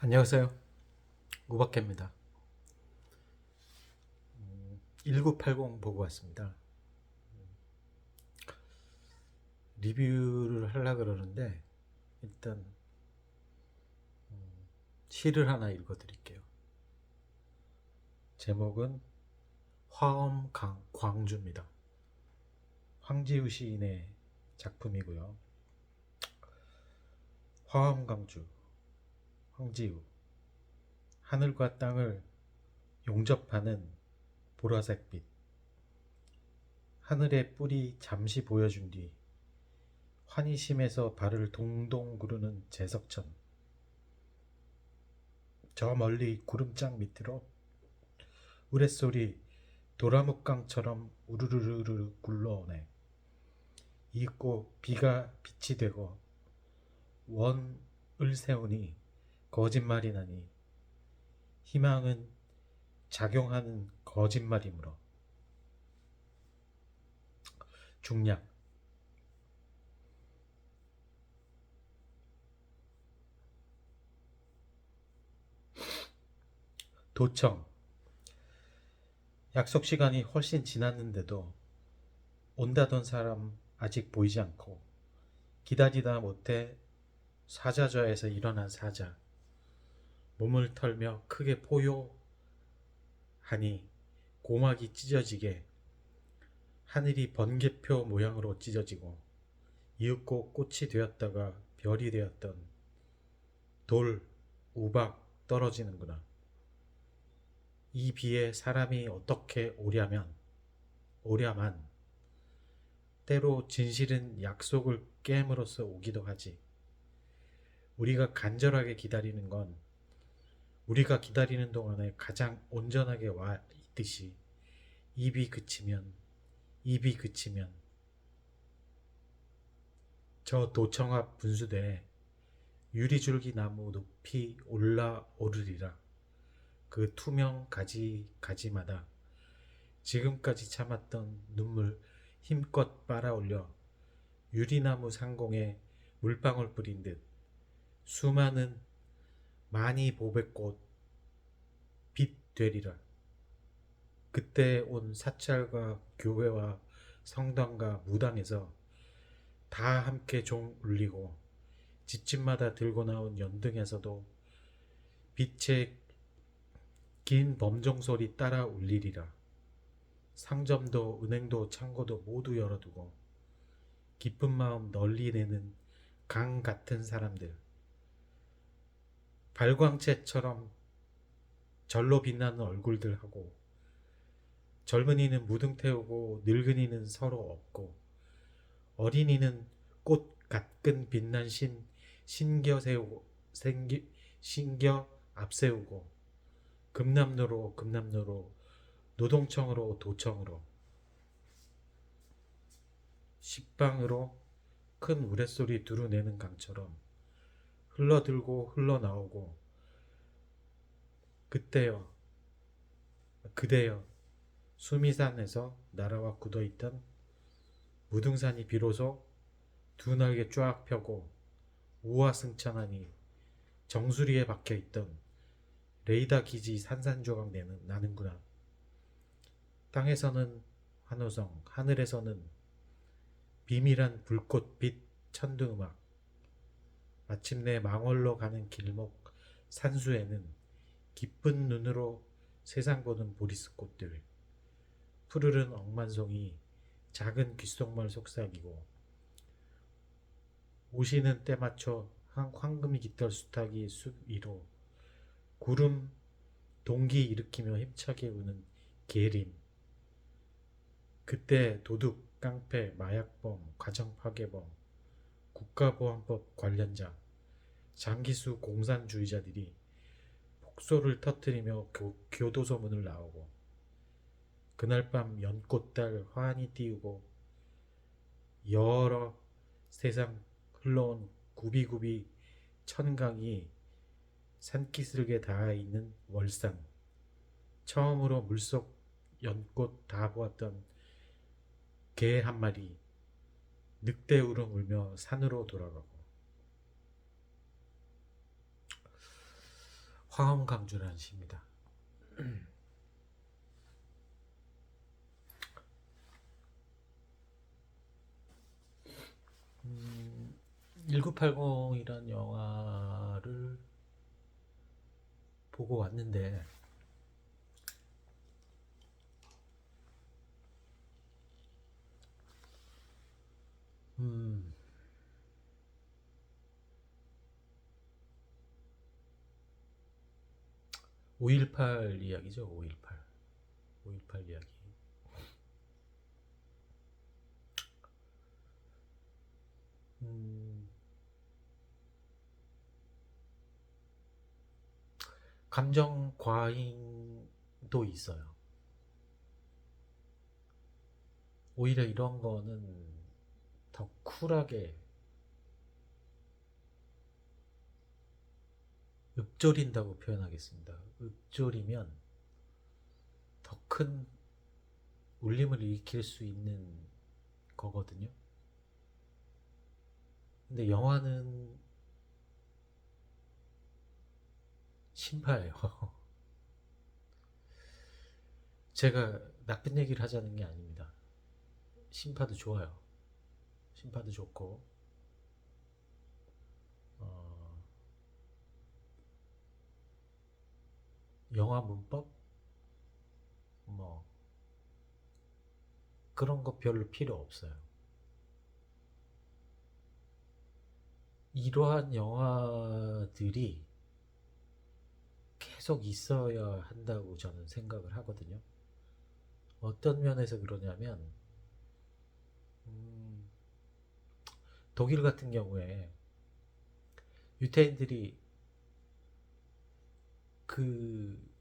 안녕하세요. 우박개입니다. 1980 보고 왔습니다. 리뷰를 하려고 그러는데 일단 시를 하나 읽어드릴게요. 제목은 화엄 광주입니다. 황지우 시인의 작품이고요. 화엄 광주, 황지우. 하늘과 땅을 용접하는 보라색 빛. 하늘의 뿔이 잠시 보여준 뒤 환희심에서 발을 동동 구르는 제석천. 저 멀리 구름장 밑으로 우레소리 도라묵강처럼 우르르르 굴러오네. 이윽고 비가 빛이 되고 원을 세우니 거짓말이 나니 희망은 작용하는 거짓말이므로. 중략. 도청. 약속 시간이 훨씬 지났는데도 온다던 사람 아직 보이지 않고 기다리다 못해 사자좌에서 일어난 사자. 몸을 털며 크게 포효하니 고막이 찢어지게 하늘이 번개표 모양으로 찢어지고 이윽고 꽃이 되었다가 별이 되었던 돌, 우박 떨어지는구나. 이 비에 사람이 어떻게 오랴만 때로 진실은 약속을 깨므로써 오기도 하지. 우리가 간절하게 기다리는 건 우리가 기다리는 동안에 가장 온전하게 와 있듯이 입이 그치면 저 도청 앞 분수대에 유리줄기 나무 높이 올라오르리라. 그 투명 가지마다 지금까지 참았던 눈물 힘껏 빨아올려 유리나무 상공에 물방울 뿌린 듯 수많은 많이 보배꽃 빛 되리라. 그때 온 사찰과 교회와 성당과 무당에서 다 함께 종 울리고 집집마다 들고 나온 연등에서도 빛의 긴 범종 소리 따라 울리리라. 상점도 은행도 창고도 모두 열어두고 기쁜 마음 널리 내는 강 같은 사람들, 발광체처럼 절로 빛나는 얼굴들하고 젊은이는 무등 태우고 늙은이는 서로 업고 어린이는 꽃 가끔 빛난 신겨 앞세우고 금남로로 노동청으로 도청으로 식빵으로 큰 우레소리 두루내는 강처럼 흘러들고 흘러나오고 그대여 수미산에서 날아와 굳어있던 무등산이 비로소 두 날개 쫙 펴고 우화승천하니 정수리에 박혀있던 레이더 기지 산산조각 나는구나. 땅에서는 환호성, 하늘에서는 비밀한 불꽃빛 천둥음악. 마침내 망월로 가는 길목 산수에는 기쁜 눈으로 세상 보는 보리스꽃들, 푸르른 억만송이 작은 귓속말 속삭이고 오시는 때 맞춰 황금 깃털 수탉이 숲 위로 구름 동기 일으키며 힘차게 우는 계림. 그때 도둑, 깡패, 마약범, 가정파괴범, 국가보안법 관련자, 장기수 공산주의자들이 폭소를 터뜨리며 교도소 문을 나오고 그날 밤 연꽃달 환히 띄우고 여러 세상 흘러온 구비구비 천강이 산기슭에 닿아있는 월산. 처음으로 물속 연꽃 다 보았던 개 한 마리 늑대 울음 울며 산으로 돌아가고. 황엄강주라는 시입니다. 1980이란 영화를 보고 왔는데 5.18 이야기죠. 5.18 이야기. 감정 과잉도 있어요. 오히려 이런 거는 더 쿨하게 읊조린다고 표현하겠습니다. 읊조리면 더 큰 울림을 일으킬 수 있는 거거든요. 근데 영화는 심파예요. 제가 나쁜 얘기를 하자는 게 아닙니다. 심파도 좋아요. 심파도 좋고 영화 문법 뭐 그런 거 별로 필요 없어요. 이러한 영화들이 계속 있어야 한다고 저는 생각을 하거든요. 어떤 면에서 그러냐면 독일 같은 경우에 유태인들이 그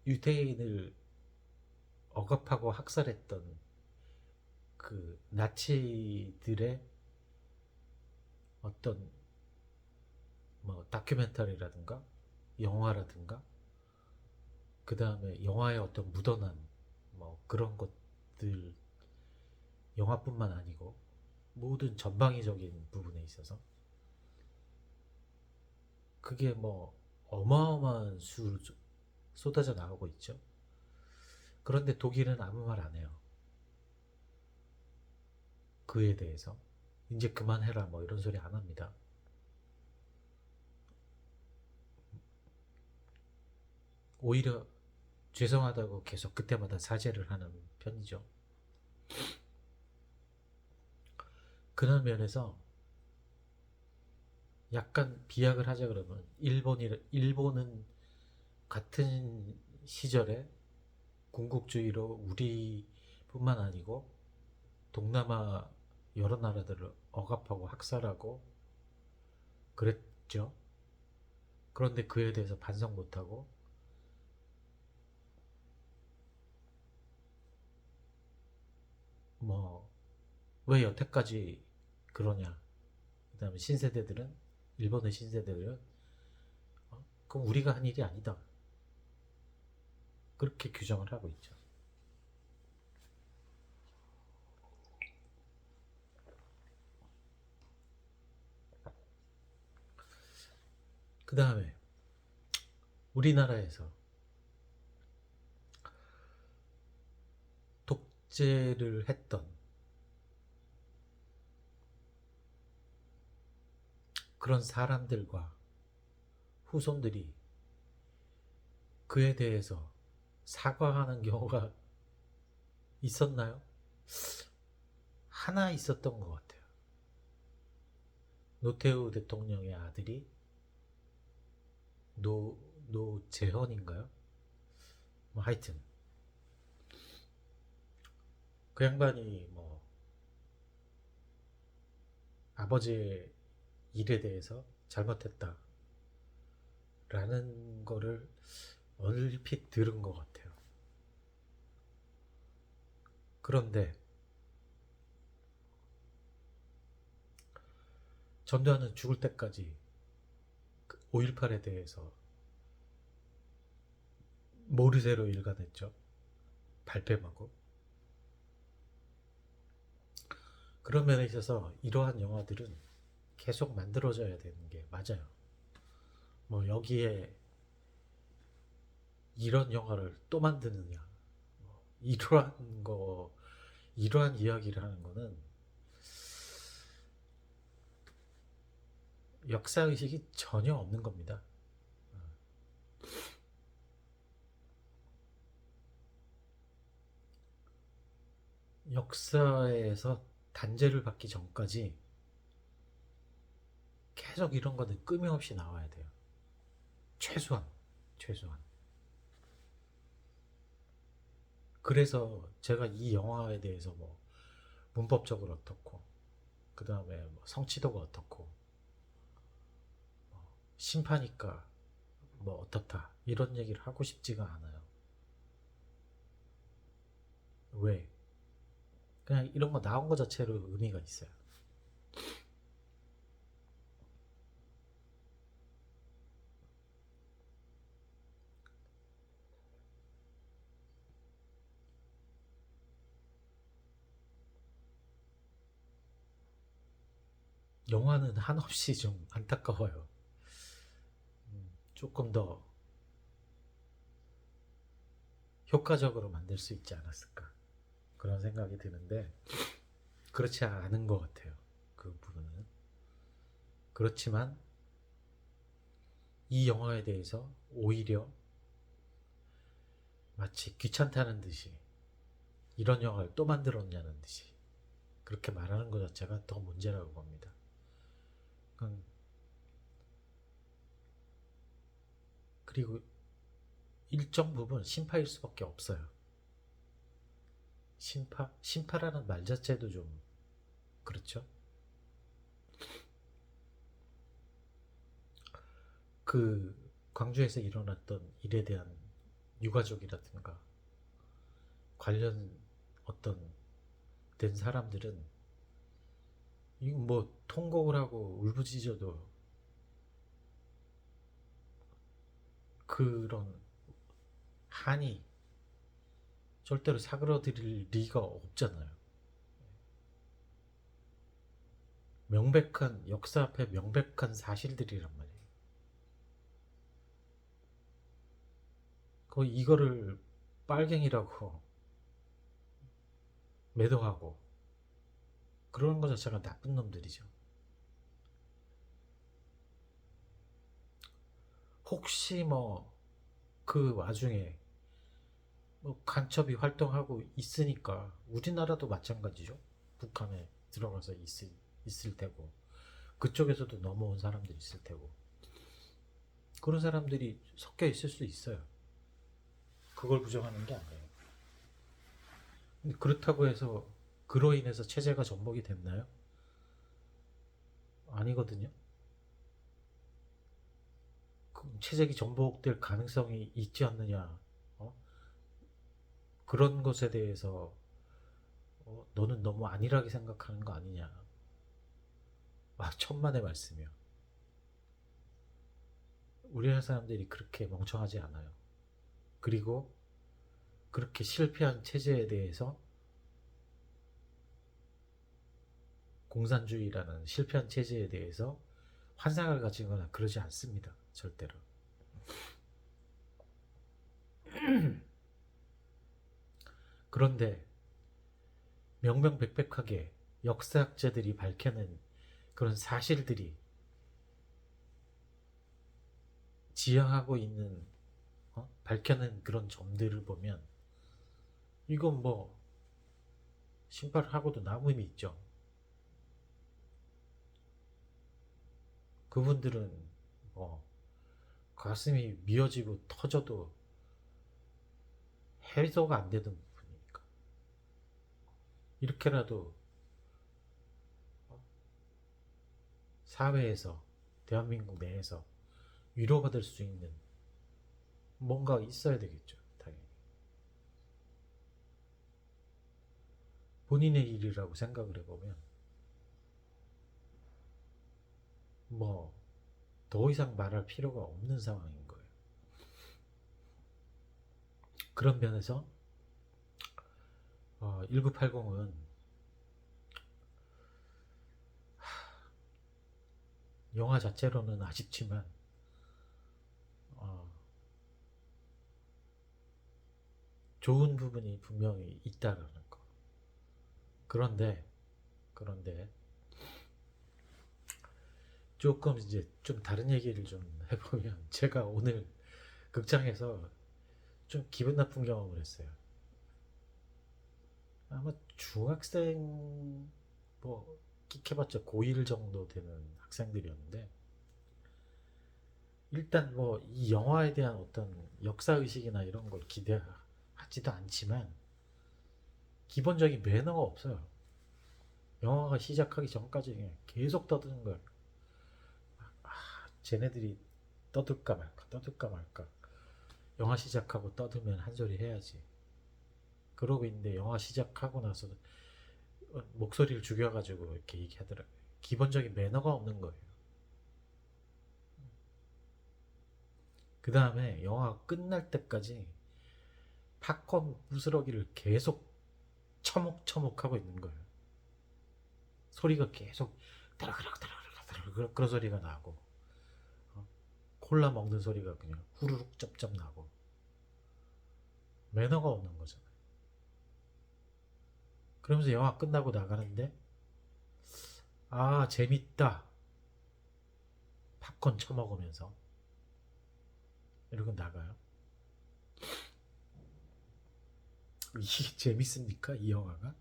유태인을 억압하고 학살했던 그 나치들의 어떤 뭐 다큐멘터리라든가 영화라든가 그 다음에 영화의 어떤 묻어난 뭐 그런 것들 영화뿐만 아니고 모든 전방위적인 부분에 있어서 그게 뭐 어마어마한 수로 쏟아져 나오고 있죠. 그런데 독일은 아무 말 안 해요. 그에 대해서 이제 그만해라 뭐 이런 소리 안 합니다. 오히려 죄송하다고 계속 그때마다 사죄를 하는 편이죠. 그런 면에서 약간 비약을 하자 그러면 일본은 같은 시절에 군국주의로 우리뿐만 아니고 동남아 여러 나라들을 억압하고 학살하고 그랬죠. 그런데 그에 대해서 반성 못하고 뭐 왜 여태까지 그러냐. 그 다음에 신세대들은 일본의 신세대들은 그럼 우리가 한 일이 아니다. 그렇게 규정을 하고 있죠. 그 다음에 우리나라에서 독재를 했던 그런 사람들과 후손들이 그에 대해서 사과하는 경우가 있었나요? 하나 있었던 것 같아요. 노태우 대통령의 아들이 노재헌인가요? 뭐 하여튼 그 양반이 뭐 아버지의 일에 대해서 잘못했다 라는 거를 얼핏 들은 것 같아요. 그런데 전두환은 죽을 때까지 5.18에 대해서 모르쇠로 일관했죠. 발뺌하고. 그런 면에 있어서 이러한 영화들은 계속 만들어져야 되는 게 맞아요. 뭐 여기에 이런 영화를 또 만드느냐. 이러한 거, 이러한 이야기를 하는 거는 역사의식이 전혀 없는 겁니다. 역사에서 단죄를 받기 전까지 계속 이런 거는 끊임없이 나와야 돼요. 최소한, 최소한. 그래서 제가 이 영화에 대해서 뭐 문법적으로 어떻고, 그 다음에 뭐 성취도가 어떻고, 심파니까 뭐 어떻다 이런 얘기를 하고 싶지가 않아요. 왜? 그냥 이런 거 나온 거 자체로 의미가 있어요. 영화는 한없이 좀 안타까워요. 조금 더 효과적으로 만들 수 있지 않았을까 그런 생각이 드는데 그렇지 않은 것 같아요. 그 부분은. 그렇지만 이 영화에 대해서 오히려 마치 귀찮다는 듯이 이런 영화를 또 만들었냐는 듯이 그렇게 말하는 것 자체가 더 문제라고 봅니다. 그리고 일정 부분 심파일 수밖에 없어요. 심파? 심파라는 말 자체도 좀 그렇죠. 그 광주에서 일어났던 일에 대한 유가족이라든가 관련 어떤 된 사람들은 이거 뭐 통곡을 하고 울부짖어도 그런 한이 절대로 사그러들 리가 없잖아요. 명백한 역사 앞에 명백한 사실들이란 말이에요. 그 이거를 빨갱이라고 매도하고 그런 것 자체가 나쁜 놈들이죠. 혹시 뭐 그 와중에 뭐 간첩이 활동하고 있으니까 우리나라도 마찬가지죠. 북한에 들어가서 있을 테고 그쪽에서도 넘어온 사람들이 있을 테고 그런 사람들이 섞여 있을 수 있어요. 그걸 부정하는 게 아니에요. 근데 그렇다고 해서 그로 인해서 체제가 전복이 됐나요? 아니거든요. 체제가 전복될 가능성이 있지 않느냐. 어? 그런 것에 대해서 너는 너무 안일하게 생각하는 거 아니냐. 천만의 말씀이요. 우리나라 사람들이 그렇게 멍청하지 않아요. 그리고 그렇게 실패한 체제에 대해서 공산주의라는 실패한 체제에 대해서 환상을 가지거나 그러지 않습니다. 절대로. 그런데 명명백백하게 역사학자들이 밝혀낸 그런 사실들이 지향하고 있는 밝혀낸 그런 점들을 보면 이건 뭐 신발하고도 남음이 있죠. 그분들은 뭐 가슴이 미어지고 터져도 해소가 안 되던 부분이니까 이렇게라도 사회에서 대한민국 내에서 위로받을 수 있는 뭔가 있어야 되겠죠. 당연히 본인의 일이라고 생각을 해보면 뭐 더 이상 말할 필요가 없는 상황인 거예요. 그런 면에서 1980은 영화 자체로는 아쉽지만 어, 좋은 부분이 분명히 있다라는 거. 그런데 조금 이제 좀 다른 얘기를 좀 해보면 제가 오늘 극장에서 좀 기분 나쁜 경험을 했어요. 아마 중학생 뭐 끽해봤자 고1 정도 되는 학생들이었는데 일단 뭐 이 영화에 대한 어떤 역사 의식이나 이런 걸 기대하지도 않지만 기본적인 매너가 없어요. 영화가 시작하기 전까지 그냥 계속 떠드는 거예요. 쟤네들이 떠들까 말까. 영화 시작하고 떠들면 한 소리 해야지. 그러고 있는데 영화 시작하고 나서 목소리를 죽여가지고 이렇게 얘기하더라고요. 기본적인 매너가 없는 거예요. 그 다음에 영화 끝날 때까지 팝콘 부스러기를 계속 처먹처먹 하고 있는 거예요. 소리가 계속 따라그락 그런 소리가 나고 콜라 먹는 소리가 그냥 후루룩 쩝쩝 나고 매너가 없는 거잖아요. 그러면서 영화 끝나고 나가는데 아 재밌다 팝콘 처먹으면서 이러고 나가요. 이게 재밌습니까? 이 영화가?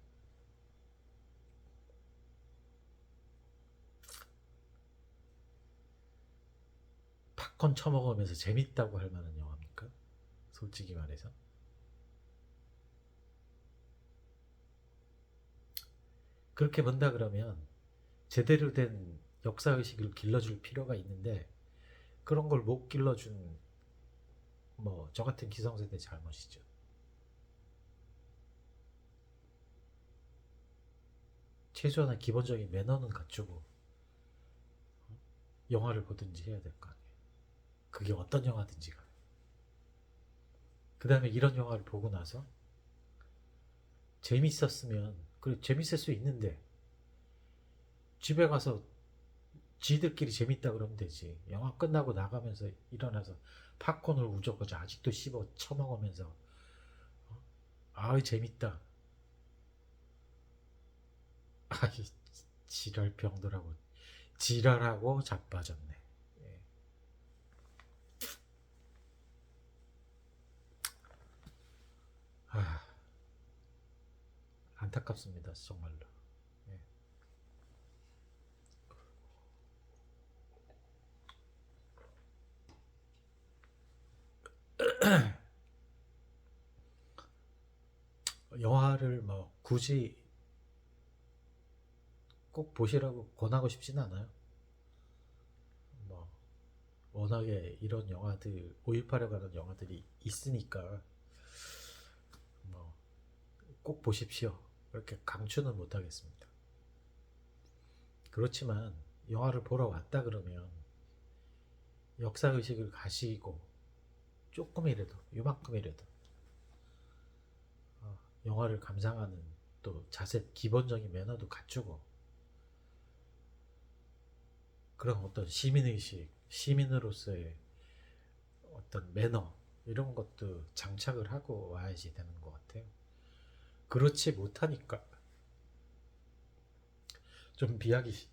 팝콘 처먹으면서 재밌다고 할 만한 영화입니까? 솔직히 말해서. 그렇게 본다 그러면 제대로 된 역사의식을 길러줄 필요가 있는데 그런 걸 못 길러준 뭐 저 같은 기성세대 잘못이죠. 최소한 기본적인 매너는 갖추고 영화를 보든지 해야 될 거 아니에요. 그게 어떤 영화든지 간에. 그 다음에 이런 영화를 보고 나서 재밌었으면 그래 재밌을 수 있는데 집에 가서 지들끼리 재밌다 그러면 되지. 영화 끝나고 나가면서 일어나서 팝콘을 우적거져 아직도 씹어 처먹으면서 아 재밌다. 아이 지랄 병들하고 지랄하고 자빠졌네. 예. 아, 안타깝습니다 정말로. 예. 영화를 뭐 굳이 꼭 보시라고 권하고 싶지는 않아요. 뭐 워낙에 이런 영화들 5.18에 관한 영화들이 있으니까 뭐 꼭 보십시오. 그렇게 강추는 못하겠습니다. 그렇지만 영화를 보러 왔다 그러면 역사의식을 가시고 조금이라도 요만큼이라도 영화를 감상하는 또 자세 기본적인 매너도 갖추고 그런 어떤 시민의식 시민으로서의 어떤 매너 이런 것도 장착을 하고 와야지 되는 것 같아요. 그렇지 못하니까 좀 비하기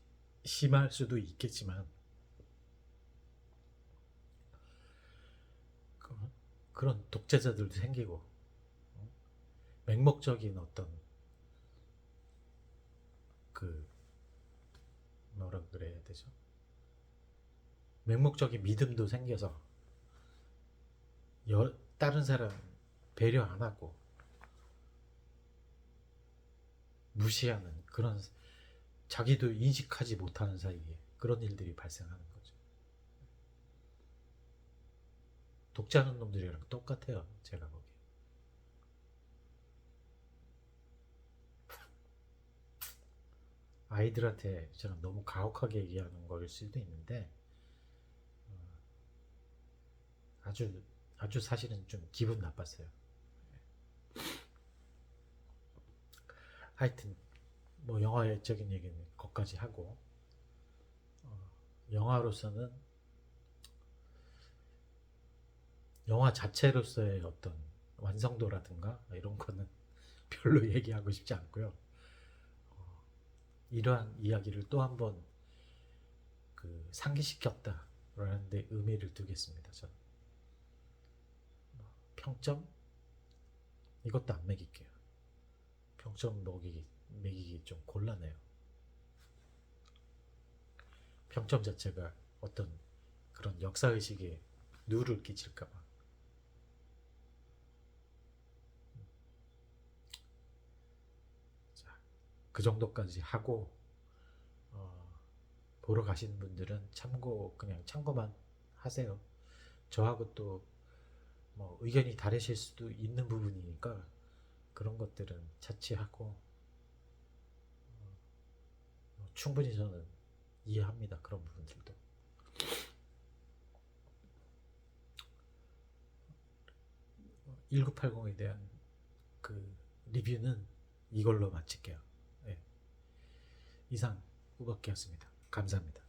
심할 수도 있겠지만 그런 독재자들도 생기고 맹목적인 어떤 그 뭐라 그래야 되죠? 맹목적인 믿음도 생겨서 다른 사람 배려 안 하고 무시하는 그런 자기도 인식하지 못하는 사이에 그런 일들이 발생하는 거죠. 독재하는 놈들이랑 똑같아요. 제가 보기에. 아이들한테 저는 너무 가혹하게 얘기하는 거일 수도 있는데 아주 아주 사실은 좀 기분 나빴어요. 하여튼 뭐 영화적인 얘기는 거기까지 하고 영화로서는 영화 자체로서의 어떤 완성도라든가 이런 거는 별로 얘기하고 싶지 않고요. 이러한 이야기를 또 한번 그 상기시켰다라는 데 의미를 두겠습니다. 저는 평점 이것도 안 매길게요. 평점 매기기 좀 곤란해요. 평점 자체가 어떤 그런 역사의식에 누를 끼칠까봐. 자, 그 정도까지 하고 보러 가시는 분들은 그냥 참고만 하세요. 저하고 또 뭐 의견이 다르실 수도 있는 부분이니까 그런 것들은 차치하고 충분히 저는 이해합니다. 그런 부분들도. 1980에 대한 그 리뷰는 이걸로 마칠게요. 네. 이상 우박기였습니다. 감사합니다.